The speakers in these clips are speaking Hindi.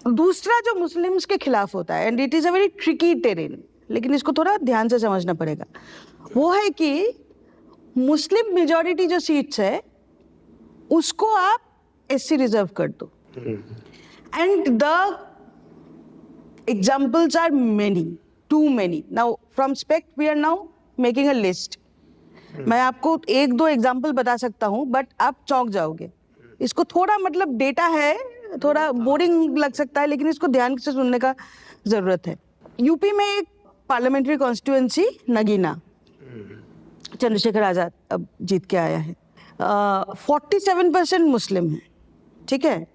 दूसरा जो मुस्लिम्स के खिलाफ होता है, and it is a very tricky terrain, लेकिन इसको थोड़ा ध्यान से समझना पड़ेगा, वो है कि मुस्लिम मेजॉरिटी जो सीट्स है उसको आप एससी रिजर्व कर दो, and the examples are many, too many. Now from respect we are now making a list. मैं आपको एक दो एग्जाम्पल बता सकता हूं, बट आप चौंक जाओगे. इसको थोड़ा मतलब डेटा है, थोड़ा बोरिंग लग सकता है, लेकिन इसको ध्यान से सुनने का जरूरत है. यूपी में एक पार्लियामेंट्री कॉन्स्टिट्यूएंसी नगीना, चंद्रशेखर आजाद अब जीत के आया है. 47% मुस्लिम है, ठीक है,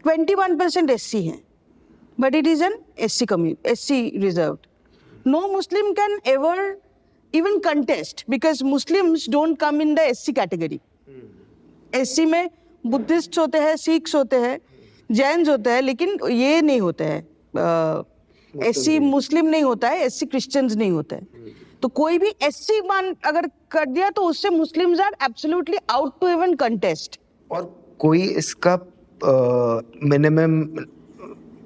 21% एससी है, but it is an SC reserved. No Muslim can ever even contest because Muslims don't come in the SC category. SC में बुद्धिस्ट होते हैं, सिख्स होते हैं, जैन्स होते हैं, लेकिन ये नहीं होते हैं. SC मुस्लिम नहीं होता है, SC क्रिश्चियंस नहीं होते हैं. तो कोई भी SC मान अगर कर दिया तो उससे Muslims are absolutely out to even contest. और कोई इसका मिनिमम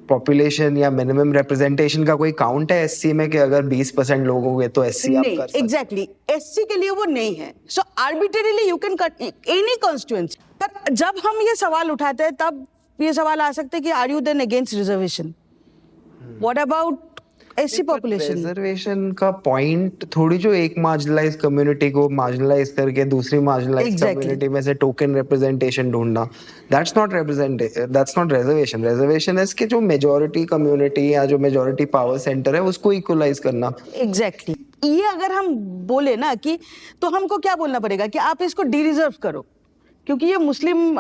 पॉपुलेशन या मिनिमम रिप्रेजेंटेशन का कोई काउंट है एससी में कि अगर 20% लोग होंगे तो एससी आप कर सकते हैं? एग्जैक्टली, एससी के लिए वो नहीं है. So arbitrarily you can cut any constituency. पर जब हम ये सवाल उठाते हैं तब ये सवाल आ सकते हैं कि are you then against reservation? What about SC population? Reservation का पॉइंट थोड़ी जो एक मार्जिनलाइज कम्युनिटी को मार्जिनलाइज करके दूसरी मार्जिनलाइज कम्युनिटी में से टोकन रिप्रेजेंटेशन ढूंढना, दैट्स नॉट रिजर्वेशन. रिजर्वेशन है कि जो मेजॉरिटी कम्युनिटी या जो मेजॉरिटी पावर सेंटर है उसको इक्वलाइज करना. एग्जैक्टली. ये अगर हम बोले ना कि, तो हमको क्या बोलना पड़ेगा कि आप इसको डी रिजर्व करो, क्योंकि ये मुस्लिम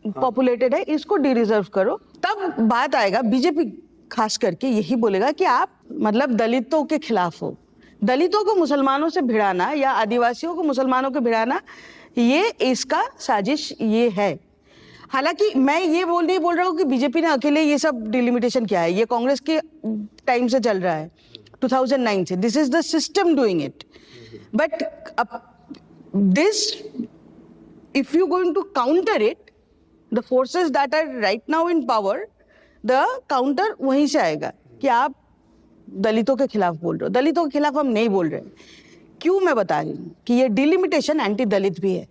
पॉपुलेटेड है, इसको डी रिजर्व करो. तब बात आएगा, बीजेपी खास करके यही बोलेगा कि आप मतलब दलितों के खिलाफ हो. दलितों को मुसलमानों से भिड़ाना या आदिवासियों को मुसलमानों को भिड़ाना, ये इसका साजिश ये है. हालांकि मैं ये नहीं बोल रहा हूँ कि बीजेपी ने अकेले ये सब डिलिमिटेशन किया है. ये कांग्रेस के टाइम से चल रहा है, 2009 से. This is the system doing it. But this, if you're going to counter it, the forces that are right now in power, the counter वहीं से आएगा कि आप दलितों के खिलाफ बोल रहे हो. दलितों के खिलाफ हम नहीं बोल रहे. क्यों मैं बता रही हूँ कि ये डिलिमिटेशन एंटी दलित भी है.